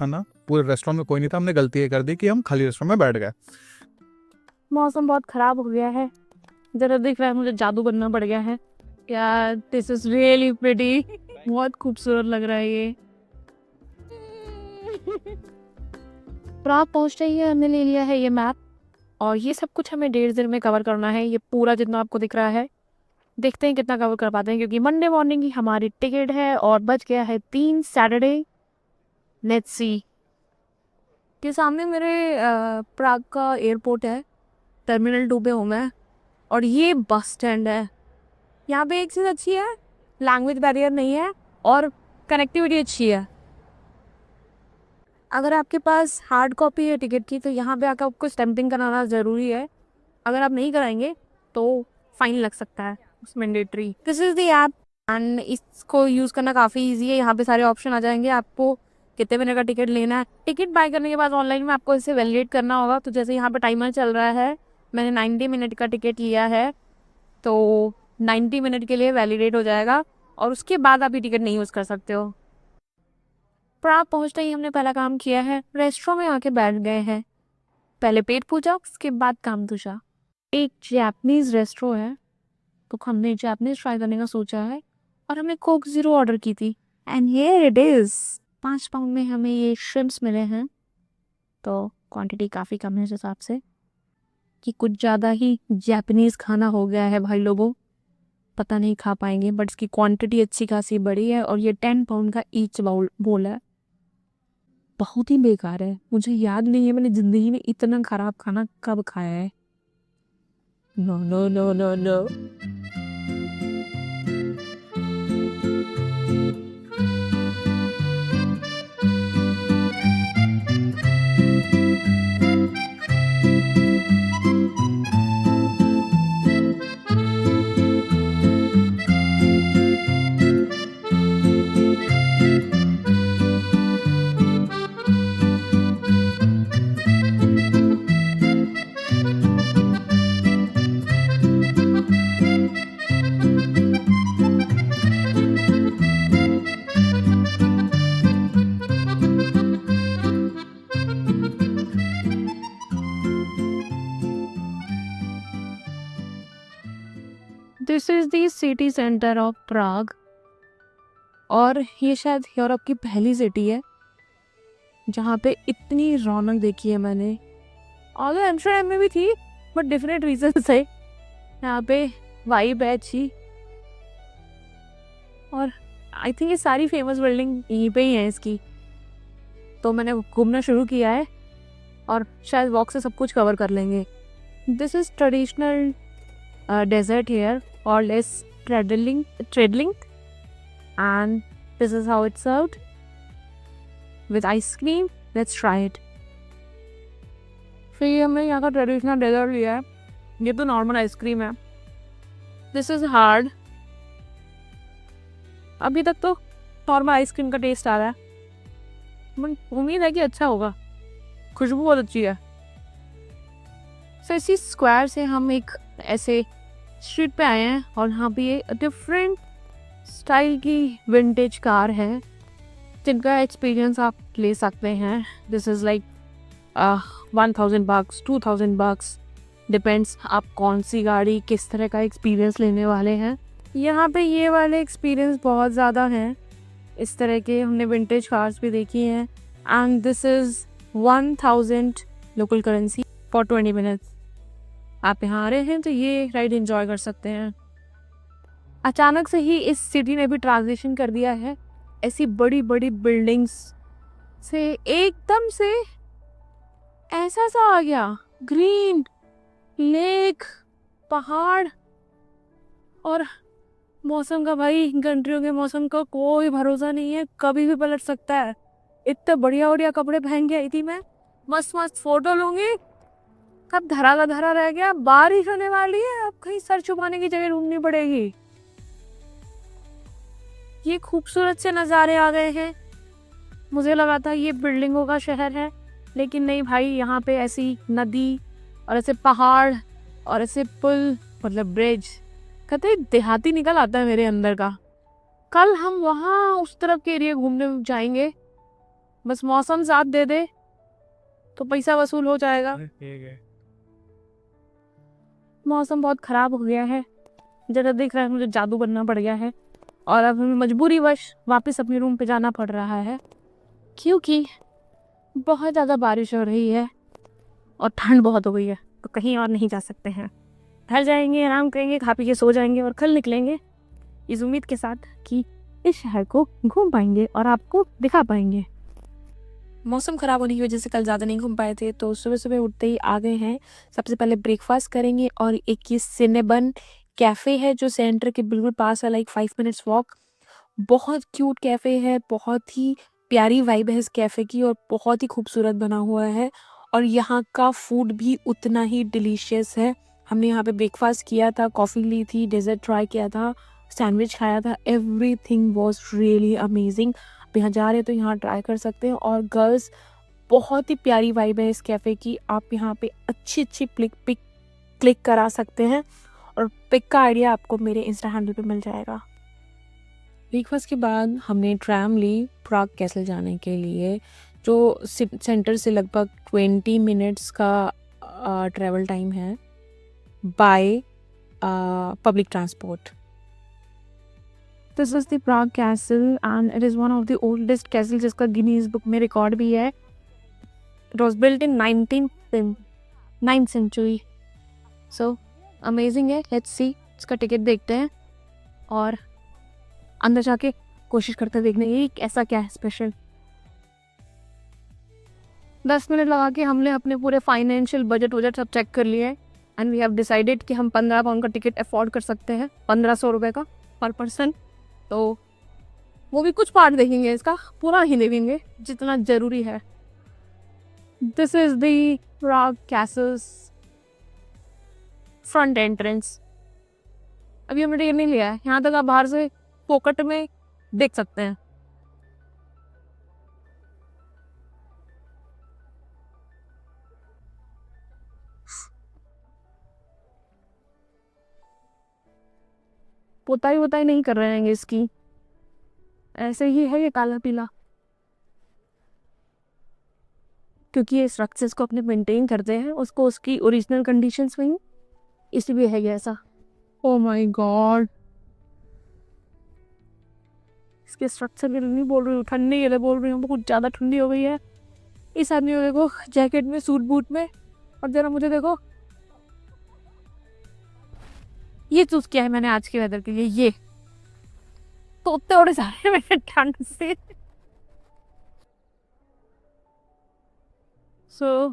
है ना, पूरे रेस्टोरेंट में कोई नहीं था, हमने गलती ये कर दी कि हम खाली रेस्टोरेंट में बैठ गए। मौसम बहुत खराब हो गया है, जरा दिख रहा है मुझे जादू बनना पड़ गया है यार। दिस इज रियली प्रिटी, बहुत खूबसूरत लग रहा है ये। प्राग पहुंचते ही हमने ले लिया है ये मैप, और ये सब कुछ हमें 1.5 दिन में कवर करना है, ये पूरा जितना आपको दिख रहा है। देखते हैं कितना कवर कर पाते हैं, क्योंकि मंडे मॉर्निंग की हमारी टिकट है और बच गया है 3 सैटरडे। Let's see. के सामने मेरे प्राग का एयरपोर्ट है, टर्मिनल 2 पे हूँ मैं, और ये बस स्टैंड है। यहाँ पे एक चीज़ अच्छी है, लैंग्वेज बैरियर नहीं है और कनेक्टिविटी अच्छी है। अगर आपके पास हार्ड कॉपी है टिकट की तो यहाँ पे आकर आपको स्टैंपिंग कराना ज़रूरी है। अगर आप नहीं कराएंगे तो फाइन लग सकता है, उस mandatory. This is the app and इसको यूज़ करना काफ़ी ईजी है। यहाँ पे सारे ऑप्शन आ जाएंगे, आपको कितने मिनट का टिकट लेना है। टिकट बाय करने के बाद ऑनलाइन में आपको इसे वैलिडेट करना होगा। तो जैसे यहाँ पे टाइमर चल रहा है, मैंने 90 मिनट का टिकट लिया है, तो 90 मिनट के लिए वैलिडेट हो जाएगा और उसके बाद आप ये टिकट नहीं यूज़ कर सकते हो। प्राग पहुँचते ही हमने पहला काम किया है, रेस्टोरेंट में आके बैठ गए हैं। पहले पेट पूजा, उसके बाद काम दूजा। एक जैपनीज रेस्टोरेंट है, तो हमने जैपनीज ट्राई करने का सोचा है और हमने कोक ज़ीरो ऑर्डर की थी। And here it is. 5 pound में हमें ये श्रिम्प्स मिले हैं, तो क्वांटिटी काफ़ी कम है इस हिसाब से कि कुछ ज़्यादा ही जैपनीज़ खाना हो गया है भाई लोगों। पता नहीं खा पाएंगे, बट इसकी क्वांटिटी अच्छी खासी बड़ी है और ये 10 पाउंड का ईच बोल है। बहुत ही बेकार है, मुझे याद नहीं है मैंने ज़िंदगी में इतना ख़राब खाना कब खाया है। No no no no no. This is the city centre of Prague, और ये शायद यूरोप की पहली सिटी है जहाँ पे इतनी रौनक देखी है मैंने। ऑल्दो एम्स्टर्डम में भी थी, बट डिफरेंट रीजन से। यहाँ पे वाइब है अच्छी, और आई थिंक ये सारी फेमस बिल्डिंग यहीं पे ही है इसकी। तो मैंने घूमना शुरू किया है और शायद वॉक से सब कुछ कवर कर लेंगे। This is traditional dessert here और लेस ट्रेडलिंग and this is how it's served with ice cream. Let's try it. फिर ये हमने यहाँ का ट्रेडिशनल डेजर्ट लिया है, ये तो नॉर्मल आइसक्रीम है। This is hard. अभी तक तो नॉर्मल आइसक्रीम का टेस्ट आ रहा है, बट उम्मीद है कि अच्छा होगा, खुशबू बहुत अच्छी है। सो इसी स्क्वायर से हम एक ऐसे स्ट्रीट पे आए हैं और यहाँ पे ये डिफरेंट स्टाइल की विंटेज कार है जिनका एक्सपीरियंस आप ले सकते हैं। This is like 1000 bucks, 2000 bucks, depends आप कौन सी गाड़ी किस तरह का एक्सपीरियंस लेने वाले हैं। यहाँ पे ये वाले एक्सपीरियंस बहुत ज़्यादा हैं, इस तरह के हमने विंटेज कार्स भी देखी हैं। And this is 1000 local currency for 20 minutes. आप यहाँ आ रहे हैं तो ये राइड एंजॉय कर सकते हैं। अचानक से ही इस सिटी ने भी ट्रांजिशन कर दिया है, ऐसी बड़ी बड़ी बिल्डिंग्स से एकदम से ऐसा सा आ गया, ग्रीन लेक, पहाड़, और मौसम का भाई, कंट्रियों के मौसम का कोई भरोसा नहीं है, कभी भी पलट सकता है। इतने बढ़िया बढ़िया कपड़े पहन के आई थी मैं, मस्त मस्त फोटो लूंगी, कब धरा का धरा रह गया। बारिश होने वाली है, अब कहीं सर छुपाने की जगह ढूंढनी पड़ेगी। ये खूबसूरत से नज़ारे आ गए हैं। मुझे लगा था ये बिल्डिंगों का शहर है, लेकिन नहीं भाई, यहाँ पे ऐसी नदी और ऐसे पहाड़ और ऐसे पुल, मतलब ब्रिज, कहते हैं देहाती निकल आता है मेरे अंदर का। कल हम वहाँ उस तरफ के एरिया घूमने जाएंगे बस मौसम साथ दे दे तो पैसा वसूल हो जाएगा। ठीक है। मौसम बहुत खराब हो गया है, जरा दिख रहा है मुझे जादू बनना पड़ गया है और अब हमें मजबूरीवश वापस अपने रूम पे जाना पड़ रहा है क्योंकि बहुत ज़्यादा बारिश हो रही है और ठंड बहुत हो गई है, तो कहीं और नहीं जा सकते हैं। घर जाएंगे, आराम करेंगे, खा पी के सो जाएंगे और कल निकलेंगे इस उम्मीद के साथ कि इस शहर को घूम पाएंगे और आपको दिखा पाएंगे। मौसम ख़राब होने की वजह से कल ज़्यादा नहीं घूम पाए थे, तो सुबह सुबह उठते ही आ गए हैं। सबसे पहले ब्रेकफास्ट करेंगे और एक ये सिनेबन कैफ़े है जो सेंटर के बिल्कुल पास है, लाइक 5 मिनट्स वॉक। बहुत क्यूट कैफ़े है, बहुत ही प्यारी वाइब है इस कैफ़े की और बहुत ही खूबसूरत बना हुआ है और यहाँ का फूड भी उतना ही डिलीशियस है। हमने यहाँ पे ब्रेकफास्ट किया था, कॉफ़ी ली थी, डेजर्ट ट्राई किया था, सैंडविच खाया था, एवरीथिंग वाज रियली अमेजिंग। आप यहाँ जा रहे हैं तो यहाँ ट्राई कर सकते हैं। और गर्ल्स, बहुत ही प्यारी वाइब है इस कैफ़े की। आप यहाँ पे अच्छी अच्छी पिक क्लिक करा सकते हैं और पिक का आइडिया आपको मेरे इंस्टा हैंडल पे मिल जाएगा। ब्रेकफास्ट के बाद हमने ट्रैम ली प्राग कैसल जाने के लिए, जो सेंटर से लगभग 20 मिनट्स का ट्रैवल टाइम है by public transport. This is the Prague castle and it is one of the oldest castle जिसका गिनीज बुक में रिकॉर्ड भी है। It was built in 9th century. So amazing है। Let's see, इसका ticket देखते हैं और अंदर जाके कोशिश करते हैं देखने की कैसा क्या है स्पेशल। 10 मिनट लगा के हमने अपने पूरे फाइनेंशियल बजट सब चेक कर लिए एंड वी हैव डिसाइडेड कि हम 15 पाउंड का टिकट अफोर्ड कर सकते हैं, 1500 रुपये का पर पर्सन। तो वो भी कुछ पार्ट देखेंगे, इसका पूरा ही देखेंगे जितना ज़रूरी है। This is the Prague Castle's front entrance. अभी हमने टिकट नहीं लिया है, यहाँ तक आप बाहर से पॉकेट में देख सकते हैं। पोताई नहीं कर रहे हैं इसकी, ऐसे ही है ये काला पीला, क्योंकि ये स्ट्रक्चर्स को अपने मेंटेन करते हैं उसको उसकी ओरिजिनल कंडीशंस में ही, इसलिए है ये ऐसा। ओ माय गॉड, इसके स्ट्रक्चर के लिए नहीं बोल रही हूँ, ठंडी के लिए बोल रही हूँ। बहुत ज़्यादा ठंडी हो गई है। इस आदमी को देखो जैकेट में, सूट बूट में, और जरा मुझे देखो। ये चूज किया है मैंने आज के वेदर के लिए, ये तोते उड़े जा रहे हैं मेरे ठंड से। So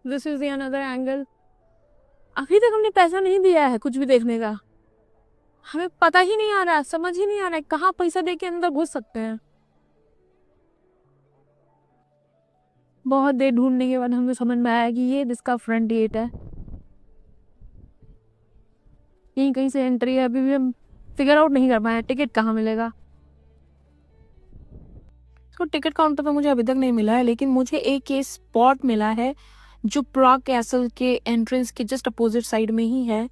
this is the another angle. अभी तक हमने पैसा नहीं दिया है कुछ भी देखने का, हमें पता ही नहीं आ रहा, समझ ही नहीं आ रहा है कहाँ पैसा देके अंदर घुस सकते हैं। बहुत देर ढूंढने के बाद हमें समझ में आया कि ये इसका फ्रंट गेट है, यहीं कहीं से एंट्री है। अभी भी हम फिगर आउट नहीं कर पाए टिकट कहाँ मिलेगा। तो टिकट काउंटर तो मुझे अभी तक नहीं मिला है, लेकिन मुझे एक ये स्पॉट मिला है जो प्राग कैसल के एंट्रेंस के जस्ट अपोजिट साइड में ही है।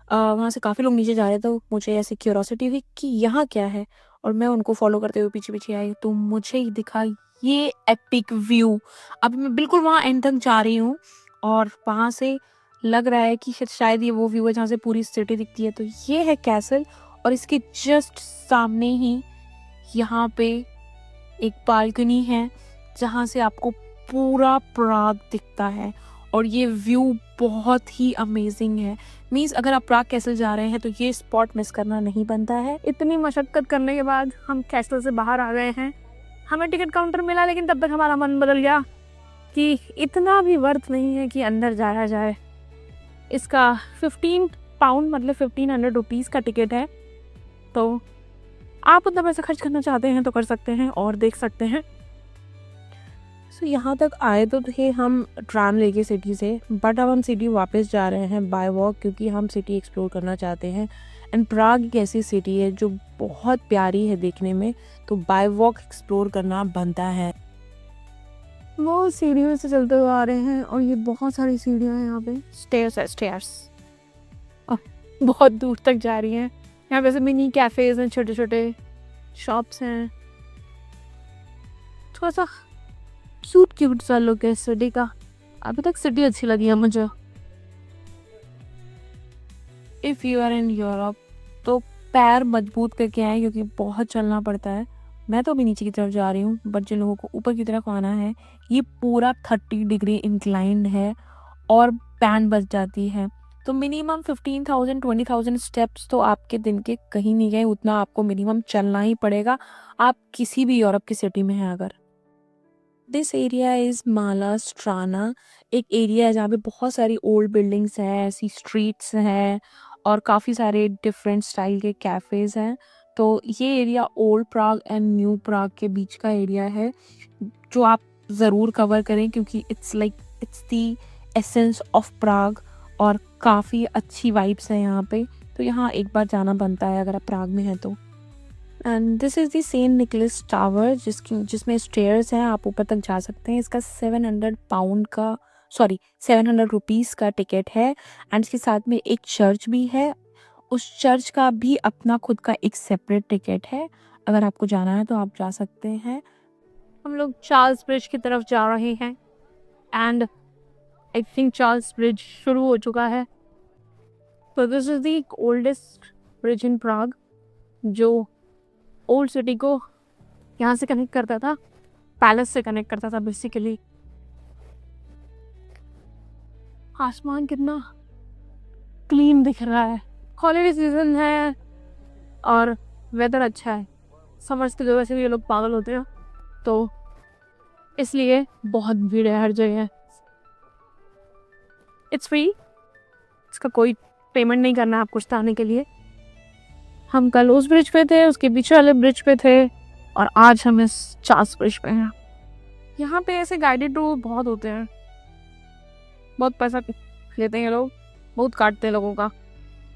वहाँ से काफ़ी लोग नीचे जा रहे थे, तो मुझे ऐसी क्यूरोसिटी हुई कि यहाँ क्या है, और मैं उनको फॉलो करते हुए पीछे पीछे आई तो मुझे ही दिखा ये एपिक व्यू। अब मैं बिल्कुल वहाँ एंड तक जा रही हूँ और वहाँ से लग रहा है कि शायद ये वो व्यू है जहाँ से पूरी सिटी दिखती है। तो ये है कैसल और इसके जस्ट सामने ही यहाँ पे एक बालकनी है जहाँ से आपको पूरा प्राग दिखता है और ये व्यू बहुत ही अमेजिंग है। मीन्स अगर आप प्राग कैसल जा रहे हैं तो ये स्पॉट मिस करना नहीं बनता है। इतनी मशक्कत करने के बाद हम कैसल से बाहर आ गए हैं। हमें टिकट काउंटर मिला, लेकिन तब तक हमारा मन बदल गया कि इतना भी वर्थ नहीं है कि अंदर जाया जाए। इसका 15 पाउंड मतलब 1500 रुपीज़ का टिकट है, तो आप उतना पैसा खर्च करना चाहते हैं तो कर सकते हैं और देख सकते हैं। सो यहाँ तक आए तो थे हम ट्राम लेके सिटी से, बट अब हम सिटी वापस जा रहे हैं बाय वॉक, क्योंकि हम सिटी एक्सप्लोर करना चाहते हैं। एंड प्राग एक ऐसी सिटी है जो बहुत प्यारी है देखने में, तो बाय वॉक एक्सप्लोर करना बनता है। वो सीढ़ियों से चलते हुए आ रहे हैं और ये बहुत सारी सीढ़ियाँ हैं यहाँ पे, स्टेयर्स है स्टेयर्स, और बहुत दूर तक जा रही हैं। यहाँ पे मिनी कैफ़ेज़ हैं, छोटे छोटे शॉप्स हैं। थोड़ा सा क्यूट क्यूट सा लुक है सिटी का। अभी तक सिटी अच्छी लगी है मुझे। If you are in Europe तो पैर मजबूत करके आए, क्योंकि बहुत चलना पड़ता है। मैं तो अभी नीचे की तरफ जा रही हूँ, बट जिन लोगों को ऊपर की तरफ आना है, ये पूरा 30 डिग्री इंक्लाइंड है और बैंड बज जाती है। तो मिनिमम 15,000 20,000 स्टेप्स तो आपके दिन के कहीं नहीं गए, उतना आपको मिनिमम चलना ही पड़ेगा, आप किसी भी यूरोप की सिटी में हैं अगर। दिस एरिया इज़ माला स्ट्राना, एक एरिया है जहाँ पे बहुत सारी ओल्ड बिल्डिंग्स हैं, ऐसी स्ट्रीट्स हैं और काफ़ी सारे डिफरेंट स्टाइल के कैफ़ेज़ हैं। तो ये area old Prague and new Prague के बीच का एरिया है, जो आप ज़रूर कवर करें, क्योंकि it's the essence of Prague और काफ़ी अच्छी वाइब्स हैं यहाँ पे। तो यहाँ एक बार जाना बनता है अगर आप प्राग में हैं तो। And this is the Saint Nicholas tower, जिसमें स्टेयर्स हैं, आप ऊपर तक जा सकते हैं। इसका 700 रुपीज़ का टिकट है। एंड इसके साथ में एक चर्च भी है, उस चर्च का भी अपना खुद का एक सेपरेट टिकट है। अगर आपको जाना है तो आप जा सकते हैं। हम लोग चार्ल्स ब्रिज की तरफ जा रहे हैं and I think Charles bridge शुरू हो चुका है। तो this is the oldest bridge in Prague, जो ओल्ड सिटी को यहाँ से कनेक्ट करता था, पैलेस से कनेक्ट करता था बेसिकली। आसमान कितना क्लीन दिख रहा है, हॉलीडे सीजन है और वेदर अच्छा है। समर्स की वजह से भी ये लोग पागल होते हैं, तो इसलिए बहुत भीड़ है हर जगह। इट्स फ्री, इसका कोई पेमेंट नहीं करना है आपको आने के लिए। हम कल उस ब्रिज पे थे, उसके पीछे वाले ब्रिज पे थे और आज हम इस चार्ल्स ब्रिज पे हैं। यहाँ पे ऐसे गाइडेड टूर बहुत होते हैं, बहुत पैसा लेते हैं ये लोग, बहुत काटते हैं लोगों का,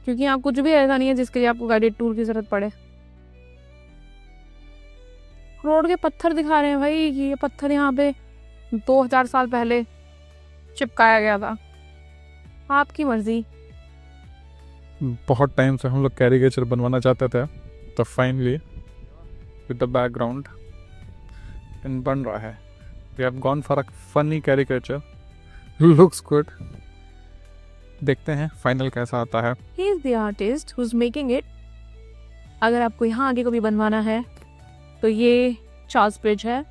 क्योंकि यहाँ कुछ भी ऐसा नहीं है जिसके लिए आपको गाइडेड टूर की जरूरत पड़े। रोड के पत्थर दिखा रहे हैं भाई, ये पत्थर यहाँ पे 2000 साल पहले चिपकाया गया था। आपकी मर्जी। बहुत टाइम से हम लोग कैरिकेचर बनवाना चाहते थे, तो finally with the background in बन रहा है। We have gone for a funny caricature, looks good. देखते हैं फाइनल कैसा आता है। He is the artist who is making it. अगर आपको यहाँ आगे कभी बनवाना है तो ये चार्ल्स ब्रिज है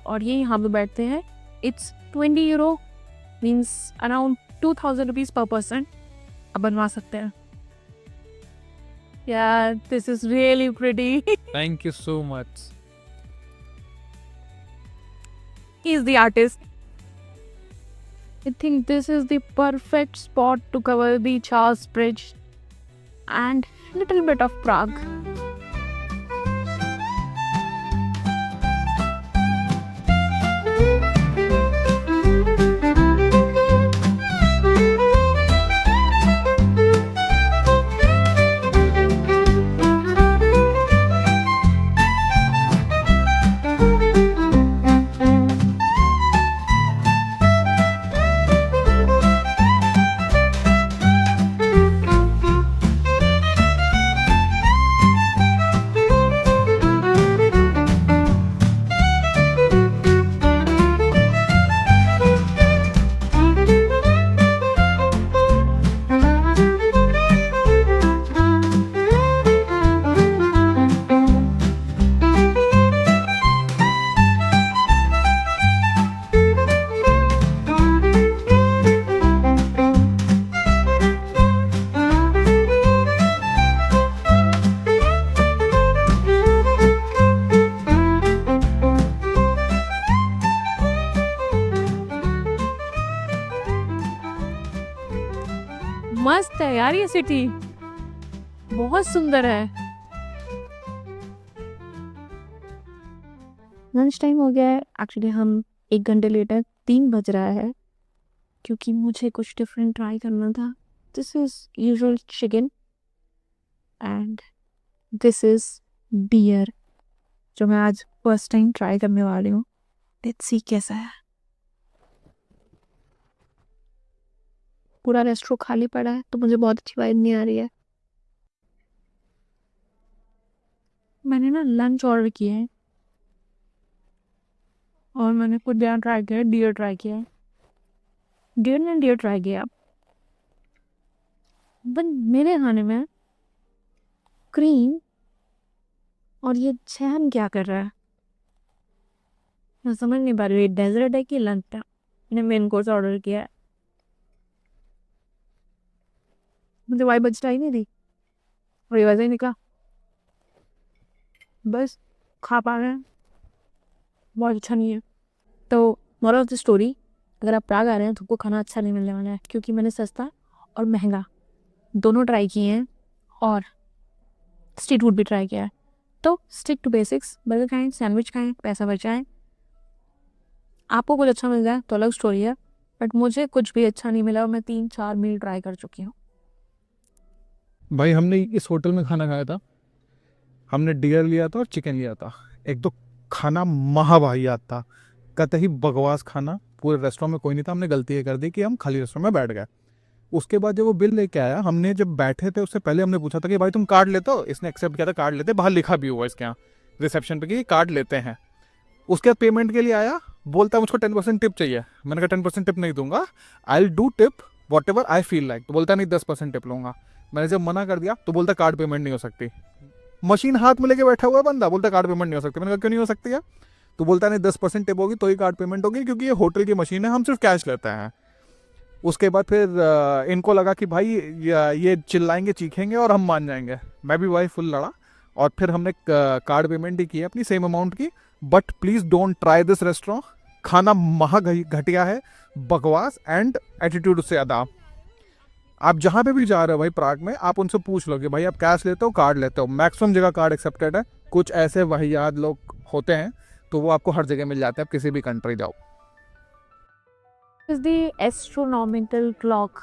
और ये यहाँ पे बैठते हैं। It's 20 euro, means around 2000 rupees पर पर्सन। आप बनवा सकते हैं। यार this is really pretty. Thank you so much. He is the artist. I think this is the perfect spot to cover the Charles Bridge and little bit of Prague. मस्त है यार ये सिटी, बहुत सुंदर है। लंच टाइम हो गया है, एक्चुअली हम 1 घंटे लेट है, 3 बज रहा है, क्योंकि मुझे कुछ डिफरेंट ट्राई करना था। This is usual chicken and this is beer, जो मैं आज फर्स्ट टाइम ट्राई करने वाली हूँ। लेट्स सी कैसा है। पूरा रेस्टोरेंट खाली पड़ा है, तो मुझे बहुत अच्छी वाइब नहीं आ रही है। मैंने ना लंच ऑर्डर किया है और मैंने कुछ डियर ट्राई किया, डियर ट्राई किया, डियर ट्राई किया। बट मेरे खाने में क्रीम और ये जैम क्या कर रहा है, मैं समझ नहीं पा रही हूँ। ये डेजर्ट है कि लंच है? मैंने मेन कोर्स ऑर्डर किया है, मुझे वाई बचता ही नहीं थी और ये वैसे ही निकला। बस खा पा रहे हैं, बहुत अच्छा नहीं है। तो मोरल ऑफ द स्टोरी, अगर आप प्राग आ रहे हैं तो आपको खाना अच्छा नहीं मिलने वाला है, क्योंकि मैंने सस्ता और महंगा दोनों ट्राई किए हैं और स्ट्रीट फूड भी ट्राई किया है। तो स्टिक टू बेसिक्स, बर्गर खाएं, सैंडविच खाएं, पैसा बचाएं। आपको कुछ अच्छा मिल जाए तो अलग स्टोरी है, बट मुझे कुछ भी अच्छा नहीं मिला और मैं 3-4 मील ट्राई कर चुकी हूँ। भाई हमने इस होटल में खाना खाया था, हमने डियर लिया था और चिकन लिया था। एक तो खाना महावाहियात था, कतई बकवास खाना, पूरे रेस्टोरेंट में कोई नहीं था। हमने गलती ये कर दी कि हम खाली रेस्टोरेंट में बैठ गए। उसके बाद जब वो बिल लेके आया, हमने जब बैठे थे उससे पहले हमने पूछा था कि भाई तुम कार्ड लेते हो? इसने एक्सेप्ट किया था, कार्ड लेते, बाहर लिखा भी हुआ इसके यहाँ रिसेप्शन पे कि कार्ड लेते हैं। उसके बाद पेमेंट के लिए आया, बोलता है मुझको 10% टिप चाहिए। मैंने कहा 10% टिप नहीं दूंगा, I will do tip what ever I feel like. तो बोलता नहीं 10% टिप लूंगा। मैंने जब मना कर दिया तो बोलता कार्ड पेमेंट नहीं हो सकती। मशीन हाथ में लेके बैठा हुआ बंदा, बोलता कार्ड पेमेंट नहीं हो सकती। मैंने कहा क्यों नहीं हो सकती है? तो बोलता नहीं 10% टिप होगी तो ही कार्ड पेमेंट होगी, क्योंकि ये होटल की मशीन है, हम सिर्फ कैश लेते हैं। उसके बाद फिर इनको लगा कि भाई ये चिल्लाएंगे चीखेंगे और हम मान जाएंगे। मैं भी भाई फुल लड़ा और फिर हमने कार्ड पेमेंट ही की अपनी सेम अमाउंट की। But please don't try this restaurant, खाना महा घटिया है, बकवास एंड एटीट्यूड उससे ज़्यादा। आप जहाँ पे भी जा रहे हो भाई प्राग में, आप उनसे पूछ लो कि भाई आप कैश लेते हो कार्ड लेते हो। मैक्सिमम जगह कार्ड एक्सेप्टेड है, कुछ ऐसे वाहियात लोग होते हैं तो वो आपको हर जगह मिल जाते हैं, आप किसी भी कंट्री जाओ। This is the astronomical clock.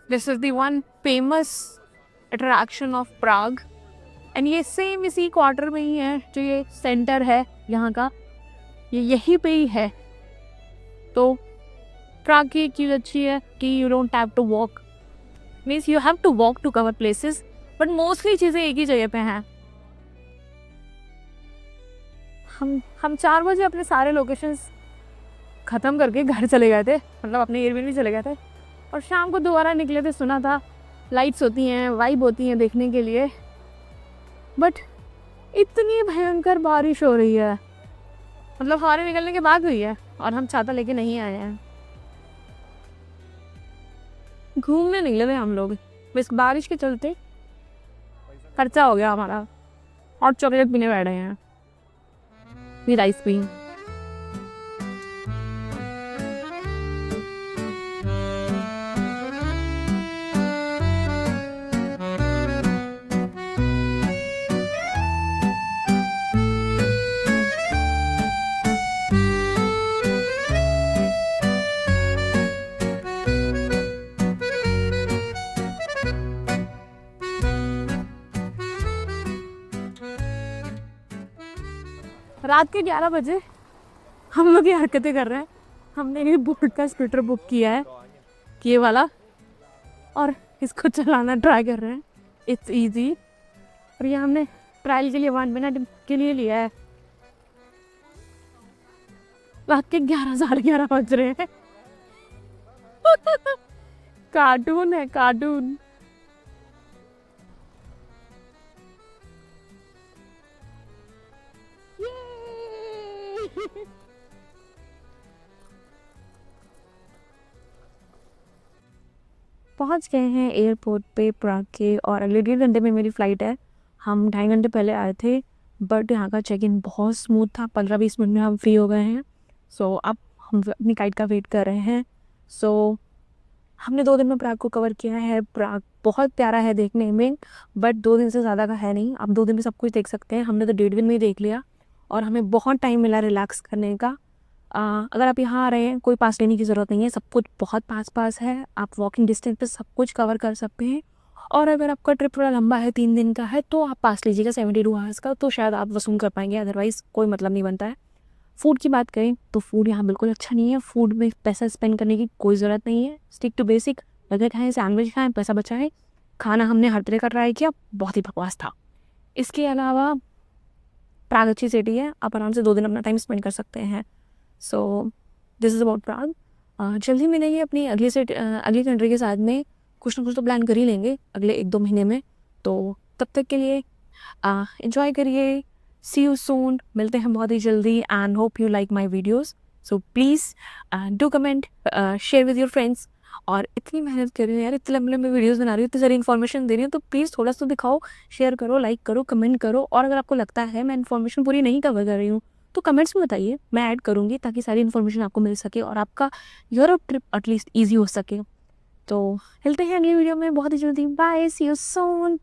This is the one famous attraction of Prague. And ये सेम इसी क्वार्टर में ही है, जो ये सेंटर है यहाँ का, ये यहीं पे ही है। तो प्राग की एक चीज़ अच्छी है कि you don't have to walk, means you have to walk to cover places, but mostly चीज़ें एक ही जगह पे हैं। हम 4 बजे अपने सारे लोकेशंस ख़त्म करके घर चले गए थे, मतलब अपने एयरबीएनबी चले गए थे, और शाम को दोबारा निकले थे। सुना था लाइट्स होती हैं, वाइब होती हैं देखने के लिए, बट इतनी भयंकर बारिश हो रही है, मतलब हमारे निकलने के बाद हुई है और हम छाता लेके नहीं आए हैं। घूमने निकले थे हम लोग, बस बारिश के चलते खर्चा हो गया हमारा, और चॉकलेट पीने बैठे हैं, फिर आइसक्रीम। रात के 11 बजे हम लोग ये हरकतें कर रहे हैं। हमने ये बोट का स्कूटर बुक किया है, ये वाला, और इसको चलाना ट्राई कर रहे हैं। इट्स इजी, और ये हमने ट्रायल के लिए 1 मिनट के लिए लिया है। रात के 11 बज रहे हैं। कार्टून है, कार्टून। पहुंच गए हैं एयरपोर्ट पे प्राग के, और अगले 1.5 घंटे में मेरी फ़्लाइट है। हम 2.5 घंटे पहले आए थे, बट यहाँ का चेक इन बहुत स्मूथ था, 15-20 मिनट में हम फ्री हो गए हैं। सो अब हम अपनी फ्लाइट का वेट कर रहे हैं। सो हमने 2 दिन में प्राग को कवर किया है। प्राग बहुत प्यारा है देखने में, बट 2 दिन से ज़्यादा का है नहीं, आप 2 दिन में सब कुछ देख सकते हैं। हमने तो 1.5 दिन में ही देख लिया, और हमें बहुत टाइम मिला रिलैक्स करने का। अगर आप यहाँ आ रहे हैं, कोई पास लेने की ज़रूरत नहीं है, सब कुछ बहुत पास है, आप वॉकिंग डिस्टेंस पे सब कुछ कवर कर सकते हैं। और अगर आपका ट्रिप थोड़ा लंबा है, 3 दिन का है, तो आप पास लीजिएगा 72 आवर्स का, तो शायद आप वसूल कर पाएंगे, अदरवाइज़ कोई मतलब नहीं बनता है। फूड की बात करें तो फूड यहाँ बिल्कुल अच्छा नहीं है, फूड में पैसा स्पेंड करने की कोई ज़रूरत नहीं है। स्टिक टू बेसिक, बर्गर खाएँ, सैंडविच खाएँ, पैसा बचाएँ। खाना हमने हर तरह का ट्राई किया, बहुत ही बकवास था। इसके अलावा प्राग अच्छी सिटी है, आप आराम से 2 दिन अपना टाइम स्पेंड कर सकते हैं। सो दिस इज़ अबाउट प्राग। जल्दी मिलेंगे अपनी अगली कंट्री के साथ में, कुछ ना कुछ तो प्लान कर ही लेंगे अगले 1-2 महीने में। तो तब तक के लिए एंजॉय करिए, सी यू सून, मिलते हैं बहुत ही जल्दी and hope you like my videos. So please do comment, share with your friends. और इतनी मेहनत कर रही हूँ यार, इतने लंबे लंबे वीडियोज़ बना रही हूँ, इतनी सारी इन्फॉर्मेशन दे रही हूँ, तो प्लीज़ थोड़ा सा दिखाओ, शेयर करो, लाइक करो, कमेंट करो। और अगर आपको लगता है मैं इन्फॉर्मेशन पूरी नहीं कवर कर रही हूँ तो कमेंट्स में बताइए, मैं ऐड करूँगी ताकि सारी इन्फॉर्मेशन आपको मिल सके और आपका यूरोप ट्रिप एटलीस्ट ईजी हो सके। तो मिलते हैं अगली वीडियो में बहुत ही जल्दी। Bye, see you soon.